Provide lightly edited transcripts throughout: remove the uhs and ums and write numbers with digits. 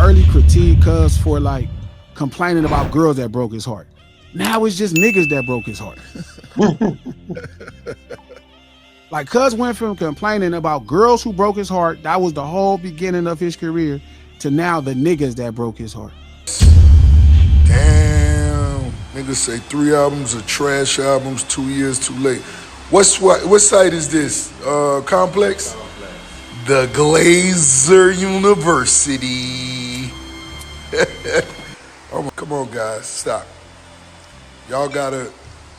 early critiqued Cuz for like complaining about girls that broke his heart. Now it's just niggas that broke his heart. Like Cuz went from complaining about girls who broke his heart, that was the whole beginning of his career, to now the niggas that broke his heart. Damn, niggas say 3 albums are trash albums, 2 years too late. What site is this? Complex? The Glazer University. Oh, come on, guys, stop. Y'all gotta,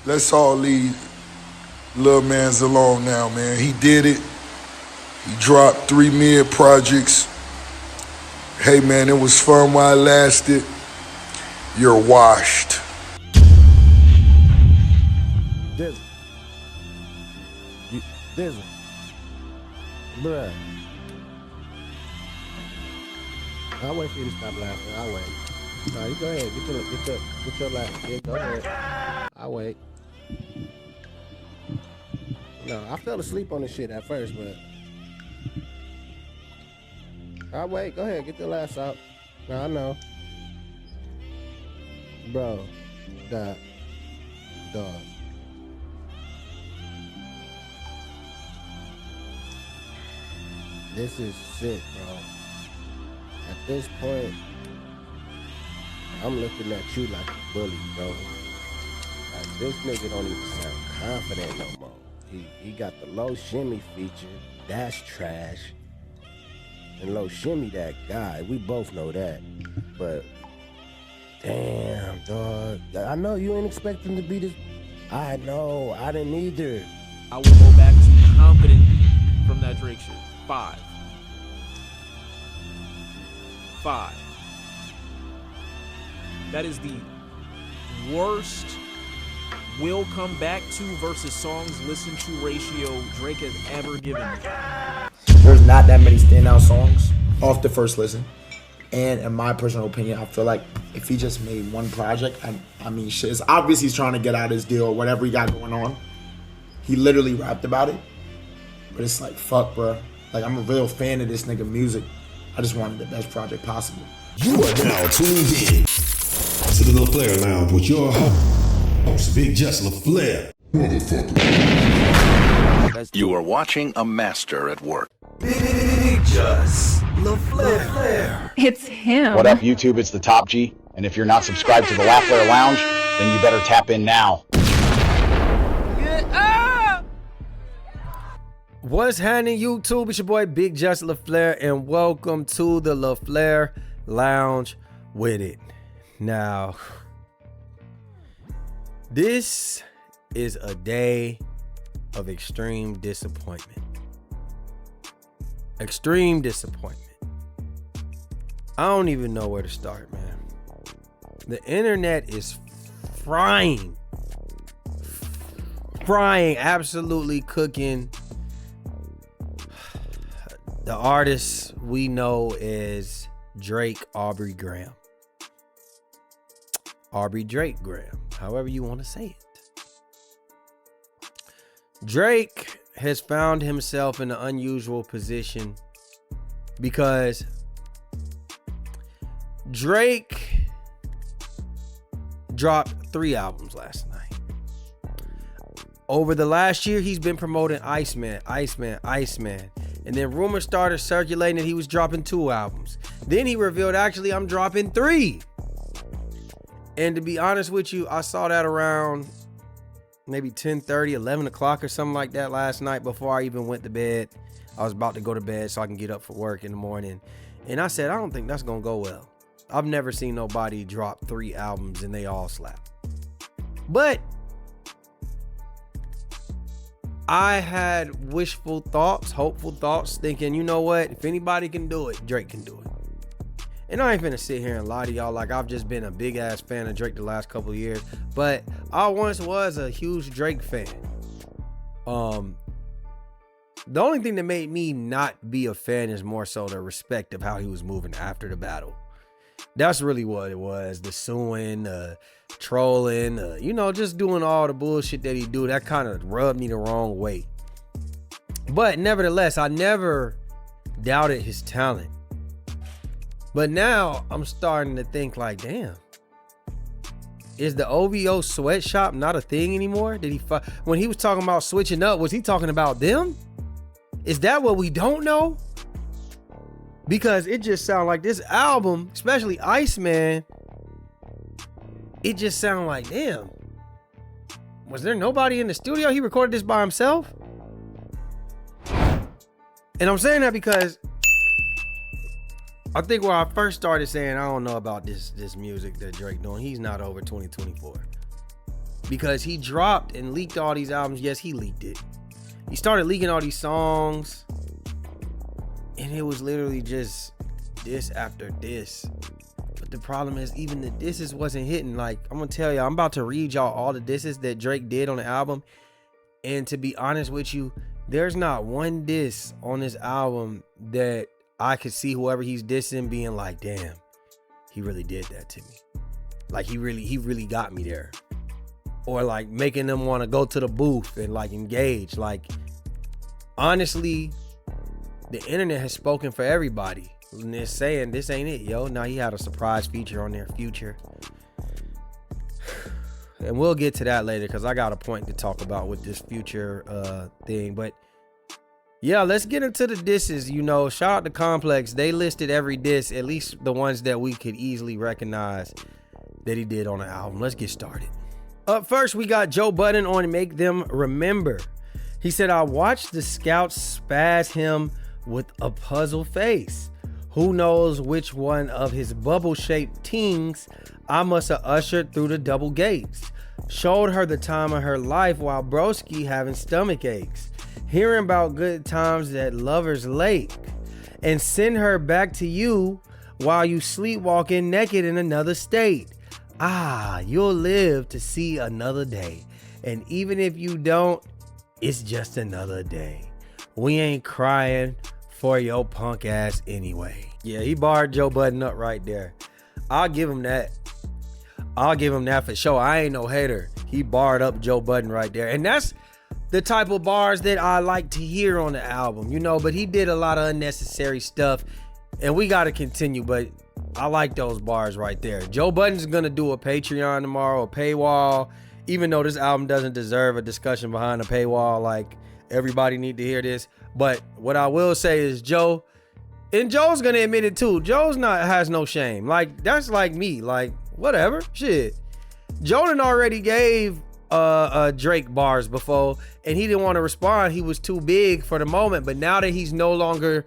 let's all leave Lil Man's alone now, man. He did it. He dropped 3 mid projects. Hey, man, it was fun while it lasted. You're washed. Dizzle. Bruh. I'll wait for you to stop laughing. I'll wait. No, you go ahead. Get your laugh. Yeah, go ahead. I'll wait. No, I fell asleep on this shit at first, but I'll wait. Go ahead. Get your laughs out. No, I know. Bro. Dog. This is sick, bro. At this point, I'm looking at you like a bully, bro. Like, this nigga don't even sound confident no more. He got the low shimmy feature. That's trash. And low shimmy that guy. We both know that. But damn, dog. I know you ain't expecting to be this. I know. I didn't either. I will go back to confidently from that Drake shit. 5. That is the worst will come back to versus songs listened to ratio Drake has ever given me. There's not that many standout songs off the first listen. And in my personal opinion, I feel like if he just made one project, I mean, shit, it's obvious he's trying to get out his deal or whatever he got going on. He literally rapped about it. But it's like, fuck, bro. Like, I'm a real fan of this nigga music. I just wanted the best project possible. You are now tuned in to the LaFlareLounge with your host, IG-TheLaFlareLounge. Motherfucker. You are watching a master at work. IG-TheLaFlareLounge. It's him. What up, YouTube? It's the Top G. And if you're not subscribed to the LaFlareLounge, then you better tap in now. What's happening, YouTube? It's your boy IG-TheLaFlare, and welcome to the LaFlareLounge with it. Now, this is a day of extreme disappointment. Extreme disappointment. I don't even know where to start, man. The internet is frying, absolutely cooking. The artist we know is Drake Aubrey Graham. Aubrey Drake Graham, however you want to say it. Drake has found himself in an unusual position because Drake dropped 3 albums last night. Over the last year, he's been promoting ICEMAN. And then rumors started circulating that he was dropping 2 albums. Then he revealed, actually, I'm dropping 3. And to be honest with you, I saw that around maybe 10:30, 11 o'clock or something like that last night before I even went to bed. I was about to go to bed so I can get up for work in the morning. And I said, I don't think that's going to go well. I've never seen nobody drop 3 albums and they all slap. But I had wishful thoughts, hopeful thoughts, thinking, you know what? If anybody can do it, Drake can do it. And I ain't finna sit here and lie to y'all like I've just been a big ass fan of Drake the last couple of years. But I once was a huge Drake fan. The only thing that made me not be a fan is more so the respect of how he was moving after the battle. That's really what it was. The suing, trolling, you know, just doing all the bullshit that he do. That kind of rubbed me the wrong way. But nevertheless, I never doubted his talent. But now I'm starting to think like, damn, is the OVO sweatshop not a thing anymore? Did he when he was talking about switching up, was he talking about them? Is that what we don't know? Because it just sounds like this album, especially ICEMAN, it just sounds like, damn, was there nobody in the studio? He recorded this by himself? And I'm saying that because I think where I first started saying, I don't know about this music that Drake doing, he's not over 2024. Because he dropped and leaked all these albums. Yes, he leaked it. He started leaking all these songs, and it was literally just diss after diss. But the problem is, even the disses wasn't hitting. Like, I'm gonna tell y'all, I'm about to read y'all all the disses that Drake did on the album. And to be honest with you, there's not one diss on this album that I could see whoever he's dissing being like, damn, he really did that to me. Like, he really got me there. Or like making them want to go to the booth and like engage. Like, honestly, the internet has spoken for everybody. And they're saying this ain't it, yo. Now he had a surprise feature on there, Future. And we'll get to that later because I got a point to talk about with this Future thing. But yeah, let's get into the disses. You know, shout out to Complex. They listed every diss, at least the ones that we could easily recognize that he did on the album. Let's get started. Up first, we got Joe Budden on Make Them Remember. He said, I watched the scouts spaz him with a puzzle face. Who knows which one of his bubble-shaped tings I must have ushered through the double gates. Showed her the time of her life while broski having stomach aches. Hearing about good times at Lover's Lake. And send her back to you while you sleepwalking naked in another state. Ah, you'll live to see another day. And even if you don't, it's just another day. We ain't crying for your punk ass anyway. Yeah, he barred Joe Budden up right there. I'll give him that. I'll give him that for sure. I ain't no hater. He barred up Joe Budden right there. And that's the type of bars that I like to hear on the album, you know, but he did a lot of unnecessary stuff and we got to continue, but I like those bars right there. Joe Budden's going to do a Patreon tomorrow, a paywall, even though this album doesn't deserve a discussion behind a paywall. Like, everybody need to hear this. But what I will say is Joe, and Joe's going to admit it too. Joe's has no shame. Like, that's like me. Like, whatever. Shit. Joe done already gave Drake bars before and he didn't want to respond. He was too big for the moment. But now that he's no longer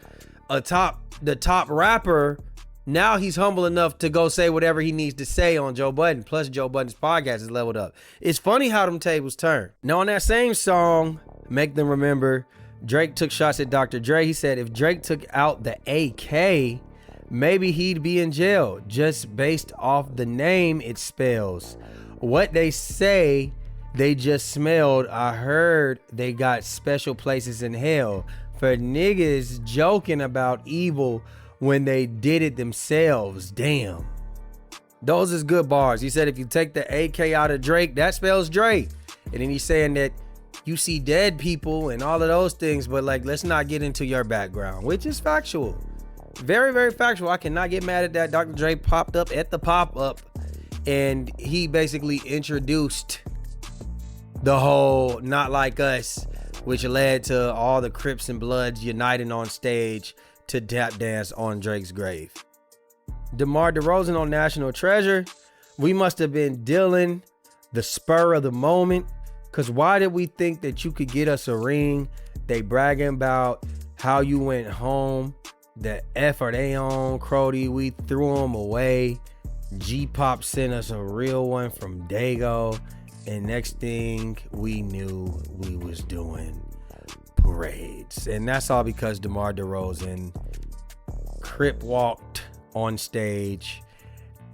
the top rapper, now he's humble enough to go say whatever he needs to say on Joe Budden. Plus, Joe Budden's podcast is leveled up. It's funny how them tables turn. Now, on that same song, Make Them Remember, Drake took shots at Dr. Dre. He said if Drake took out the AK, maybe he'd be in jail just based off the name it spells. What they say they just smelled, I heard they got special places in hell for niggas joking about evil when they did it themselves. Damn. Those is good bars. He said if you take the AK out of Drake, that spells Drake. And then he's saying that you see dead people and all of those things, but like, let's not get into your background, which is factual. Very, very factual. I cannot get mad at that. Dr. Dre popped up at the pop-up and he basically introduced the whole Not Like Us, which led to all the Crips and Bloods uniting on stage to tap dance on Drake's grave. DeMar DeRozan on National Treasure. We must have been dealing the spur of the moment. Cause why did we think that you could get us a ring? They bragging about how you went home. The F are they on, Crody? We threw them away. G-Pop sent us a real one from Dago. And next thing we knew, we was doing parades. And that's all because DeMar DeRozan crip walked on stage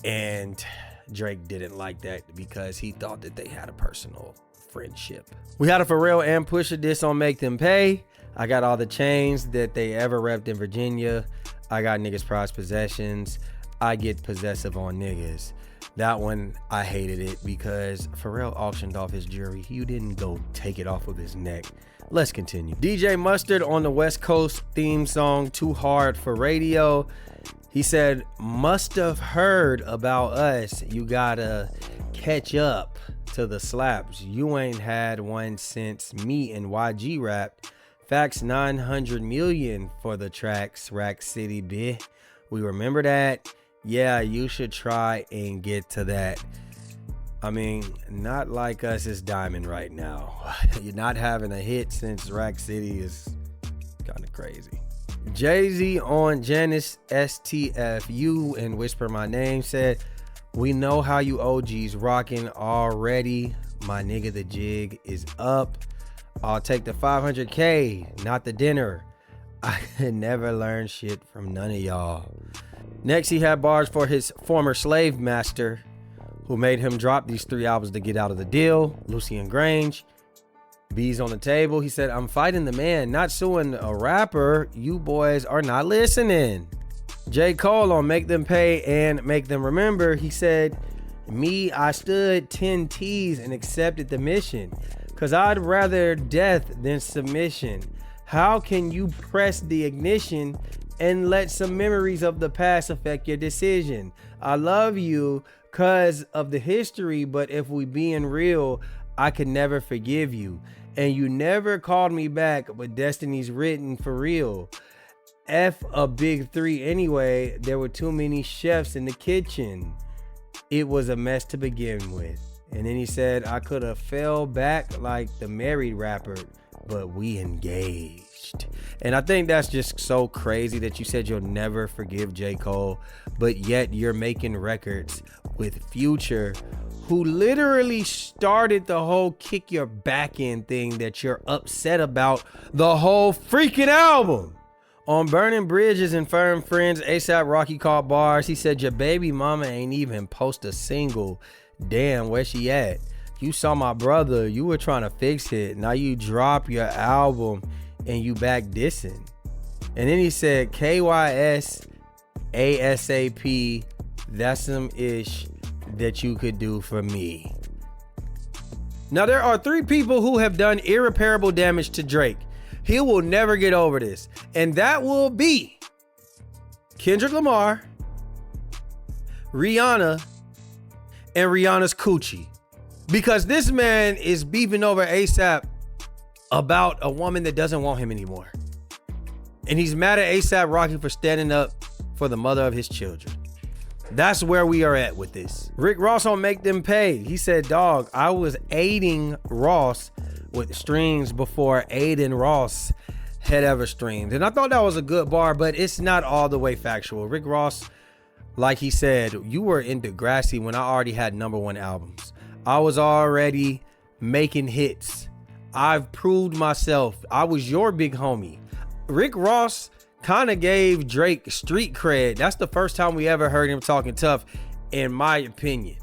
and Drake didn't like that because he thought that they had a personal friendship. We had a Pharrell and Pusha diss on Make Them Pay. I got all the chains that they ever repped in Virginia. I got niggas prized possessions. I get possessive on niggas. That one, I hated it because Pharrell auctioned off his jewelry. You didn't go take it off of his neck Let's continue. DJ Mustard on the West Coast theme song Too Hard for Radio. He said, must have heard about us. You gotta catch up to the slaps. You ain't had one since me and YG rapped. Facts 900 million for the tracks. Rack City, bitch. We remember that. Yeah, you should try and get to that. I mean, not like us is diamond right now. You're not having a hit since Rack City is kind of crazy. Jay-Z on Janice STFU and Whisper My Name said, we know how you OGs rocking already. My nigga, the jig is up. I'll take the 500K, not the dinner. I could never learn shit from none of y'all. Next, he had bars for his former slave master, who made him drop these 3 albums to get out of the deal. Lucian Grange. B's on the table. He said, I'm fighting the man, not suing a rapper. You boys are not listening. J. Cole on Make Them Pay and Make Them Remember. He said, me, I stood 10 T's and accepted the mission. Cause I'd rather death than submission. How can you press the ignition and let some memories of the past affect your decision? I love you cause of the history, but if we being real, I could never forgive you. And you never called me back, but destiny's written for real. F a big 3 anyway. There were too many chefs in the kitchen. It was a mess to begin with. And then he said, I could have fell back like the married rapper, but we engaged. And I think that's just so crazy that you said you'll never forgive J. Cole, but yet you're making records with Future, who literally started the whole kick your back end thing that you're upset about the whole freaking album. On Burning Bridges and Firm Friends, ASAP Rocky caught bars. He said, your baby mama ain't even post a single. Damn, where she at? You saw my brother. You were trying to fix it. Now you drop your album and you back dissing. And then he said, KYS ASAP, that's some ish that you could do for me. Now there are 3 people who have done irreparable damage to Drake. He will never get over this. And that will be Kendrick Lamar, Rihanna, and Rihanna's coochie. Because this man is beefing over ASAP about a woman that doesn't want him anymore. And he's mad at ASAP Rocky for standing up for the mother of his children. That's where we are at with this. Rick Ross on Make Them Pay. He said, dog, I was aiding Ross with streams before Aiden Ross had ever streamed. And I thought that was a good bar, but it's not all the way factual. Rick Ross, like he said, you were in Degrassi when I already had #1 albums. I was already making hits. I've proved myself. I was your big homie. Rick Ross kind of gave Drake street cred. That's the first time we ever heard him talking tough, in my opinion.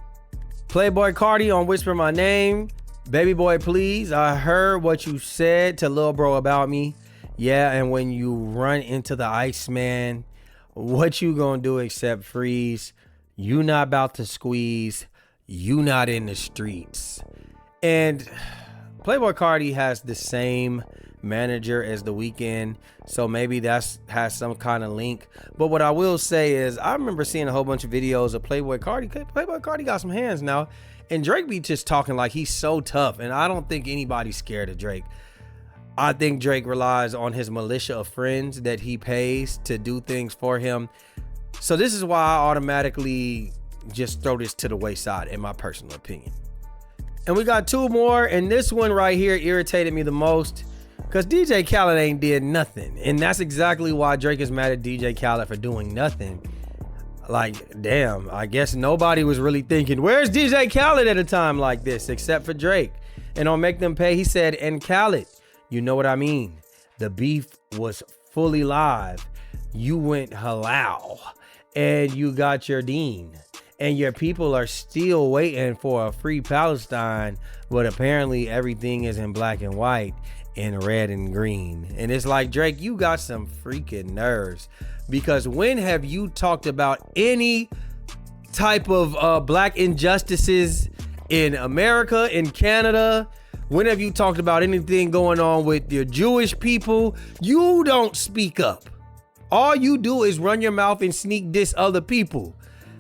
Playboy Cardi on Whisper My Name. Baby boy, please. I heard what you said to Lil Bro about me. Yeah, and when you run into the ICEMAN, what you gonna do except freeze? You not about to squeeze. You not in the streets. And Playboy Cardi has the same manager as The Weeknd, so maybe that's has some kind of link. But what I will say is, I remember seeing a whole bunch of videos of Playboy Cardi. Playboy Cardi got some hands now, and Drake be just talking like he's so tough, and I don't think anybody's scared of Drake. I think Drake relies on his militia of friends that he pays to do things for him. So this is why I automatically just throw this to the wayside, in my personal opinion. And we got 2 more, and this one right here irritated me the most, because DJ Khaled ain't did nothing. And that's exactly why Drake is mad at DJ Khaled for doing nothing. Like, damn, I guess nobody was really thinking, where's DJ Khaled at a time like this, except for Drake. And on Make Them Pay, he said, and Khaled, you know what I mean? The beef was fully live. You went halal, and you got your dean. And your people are still waiting for a free Palestine, but apparently everything is in black and white and red and green. And it's like, Drake, you got some freaking nerves, because when have you talked about any type of black injustices in America, in Canada, When have you talked about anything going on with your Jewish people? You don't speak up. All you do is run your mouth and sneak diss other people.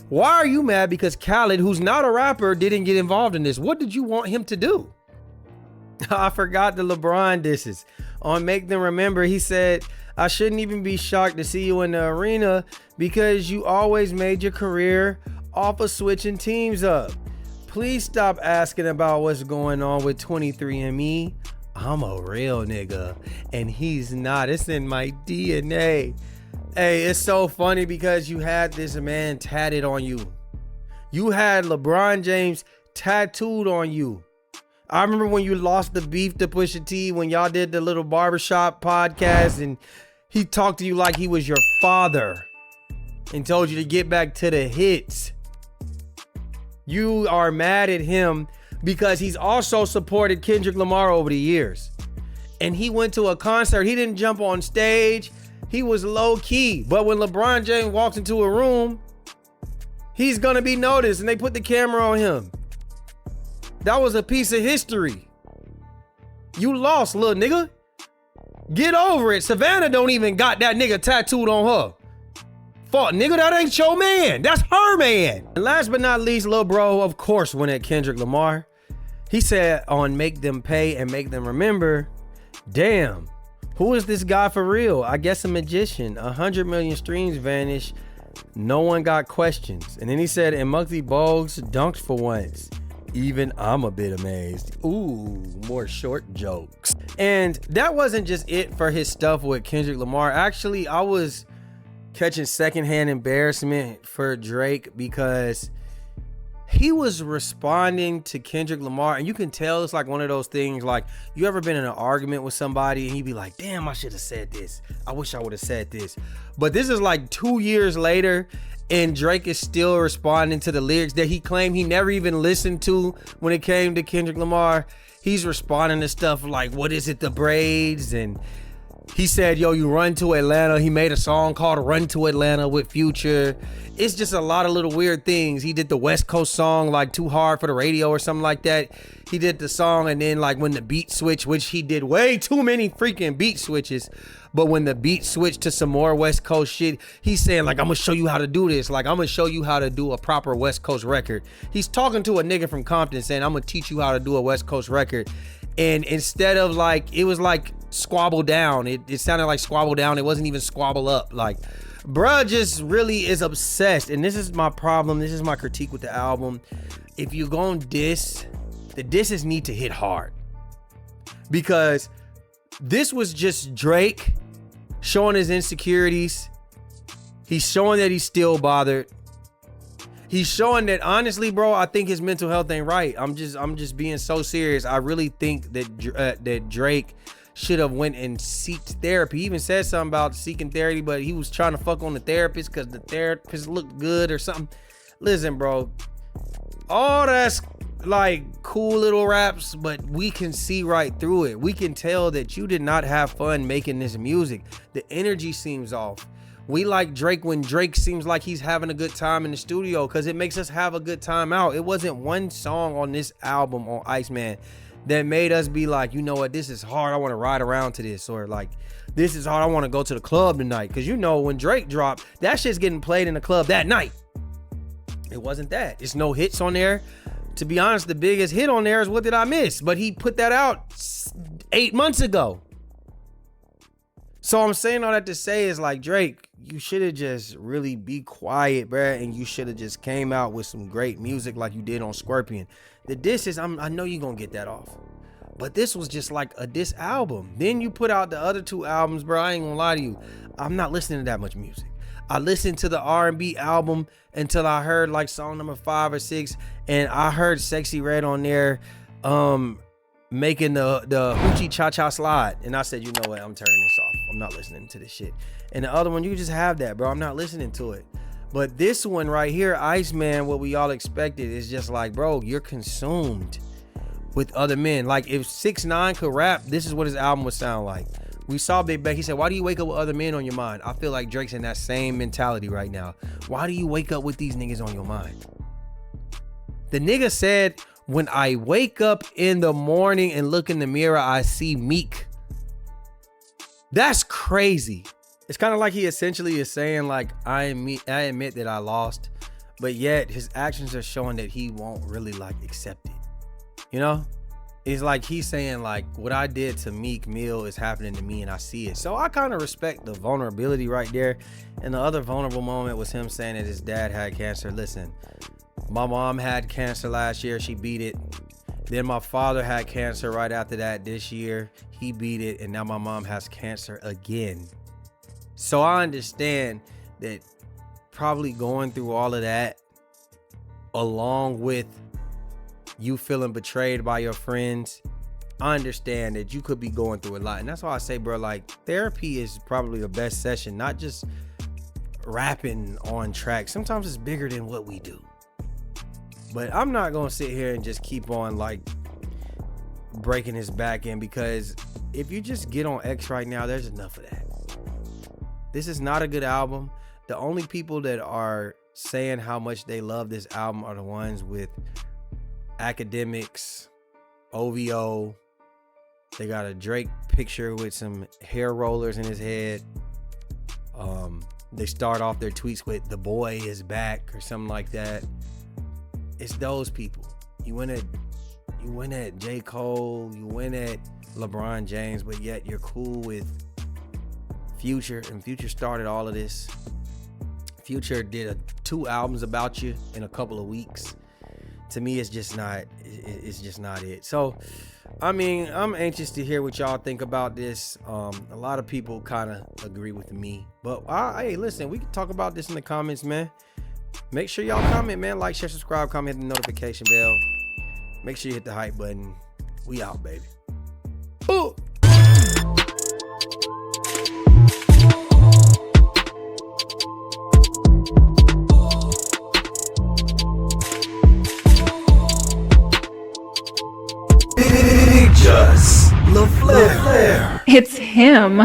Why are you mad because Khaled, who's not a rapper, didn't get involved in this? What did you want him to do? I forgot the LeBron disses. On Make Them Remember, he said, I shouldn't even be shocked to see you in the arena because you always made your career off of switching teams up. Please stop asking about what's going on with 23andMe. I'm a real nigga and he's not. It's in my DNA. Hey, it's so funny because you had this man tatted on you. You had LeBron James tattooed on you. I remember when you lost the beef to Pusha T, when y'all did the little barbershop podcast and he talked to you like he was your father and told you to get back to the hits. You are mad at him because he's also supported Kendrick Lamar over the years. And he went to a concert. He didn't jump on stage. He was low key. But when LeBron James walks into a room, he's going to be noticed and they put the camera on him. That was a piece of history. You lost, little nigga. Get over it. Savannah don't even got that nigga tattooed on her. Fuck, nigga, that ain't your man. That's her man. And last but not least, lil bro, of course, went at Kendrick Lamar. He said on Make Them Pay and Make Them Remember, damn, who is this guy for real? I guess a magician. 100 million streams vanished. No one got questions. And then he said, and Muggsy Bogues dunked for once. Even I'm a bit amazed. Ooh, more short jokes. And that wasn't just it for his stuff with Kendrick Lamar. Actually, I was catching secondhand embarrassment for Drake because he was responding to Kendrick Lamar, and you can tell it's like one of those things, like you ever been in an argument with somebody and he'd be like, damn, I should have said this. I wish I would have said this. But this is like 2 years later and Drake is still responding to the lyrics that he claimed he never even listened to when it came to Kendrick Lamar. He's responding to stuff like, what is it, the braids? And he said, yo, you run to Atlanta. He made a song called Run to Atlanta with Future. It's just a lot of little weird things. He did the West Coast song, like Too Hard for the Radio or something like that. He did the song, and then like when the beat switch, which he did way too many freaking beat switches, but when the beat switched to some more West Coast shit, he's saying like, I'm gonna show you how to do this. Like, I'm gonna show you how to do a proper West Coast record. He's talking to a nigga from Compton saying, I'm gonna teach you how to do a West Coast record. And instead of like, it was like squabble down. It sounded like squabble down. It wasn't even squabble up. Like, bruh just really is obsessed. And this is my problem. This is my critique with the album. If you're going to diss, the disses need to hit hard. Because this was just Drake showing his insecurities. He's showing that he's still bothered. He's showing that, honestly, bro, I think his mental health ain't right. I'm just being so serious. I really think that Drake should have went and seeked therapy. He even said something about seeking therapy, but he was trying to fuck on the therapist because the therapist looked good or something. Listen, bro, all that's like cool little raps, but we can see right through it. We can tell that you did not have fun making this music. The energy seems off. We like Drake when Drake seems like he's having a good time in the studio because it makes us have a good time out. It wasn't one song on this album on ICEMAN that made us be like, you know what, this is hard. I want to ride around to this, or like, this is hard. I want to go to the club tonight. Because you know, when Drake dropped, that shit's getting played in the club that night. It wasn't that. It's no hits on there. To be honest, the biggest hit on there is What Did I Miss? But he put that out 8 months ago. So I'm saying all that to say is like, Drake, you should have just really be quiet, bruh, and you should have just came out with some great music like you did on Scorpion. The disses, I know you're gonna get that off, but this was just like a diss album. Then you put out the other 2 albums, bro. I ain't gonna lie to you, I'm not listening to that much music. I listened to the R&B album until I heard like song number 5 or 6, and I heard Sexy Red on there, making the Hoochie Cha Cha slide, and I said, you know what, I'm turning this off. I'm not listening to this shit. And the other one, you just have that, bro. I'm not listening to it. But this one right here, ICEMAN, what we all expected, is just like, bro, you're consumed with other men. Like, if 6ix9ine could rap, this is what his album would sound like. We saw Big Bang. He said, why do you wake up with other men on your mind? I feel like Drake's in that same mentality right now. Why do you wake up with these niggas on your mind? The nigga said When I wake up in the morning and look in the mirror, I see Meek. That's crazy. It's kind of like he essentially is saying, like, I admit that I lost, but yet his actions are showing that he won't really like accept it. You know? It's like he's saying, like, what I did to Meek Mill is happening to me and I see it. So I kind of respect the vulnerability right there. And the other vulnerable moment was him saying that his dad had cancer. Listen, my mom had cancer last year. She beat it. Then my father had cancer right after that this year. He beat it. And now my mom has cancer again. So I understand that probably going through all of that, along with you feeling betrayed by your friends, I understand that you could be going through a lot. And that's why I say, bro, like, therapy is probably the best session, not just rapping on track. Sometimes it's bigger than what we do. But I'm not going to sit here and just keep on, like, breaking his back in, because if you just get on X right now, there's enough of that. This is not a good album. The only people that are saying how much they love this album are the ones with academics, OVO. They got a Drake picture with some hair rollers in his head. They start off their tweets with "the boy is back" or something like that. It's those people. You win at J. Cole, you win at LeBron James, but yet you're cool with Future, and Future started all of this. Future did 2 albums about you in a couple of weeks. To me, it's just not it. So, I mean, I'm anxious to hear what y'all think about this. A lot of people kind of agree with me, but hey, listen, we can talk about this in the comments, man. Make sure y'all comment, man. Like, share, subscribe, comment, hit the notification bell. Make sure you hit the hype button. We out, baby. Ooh. IG-TheLaFlare. It's him.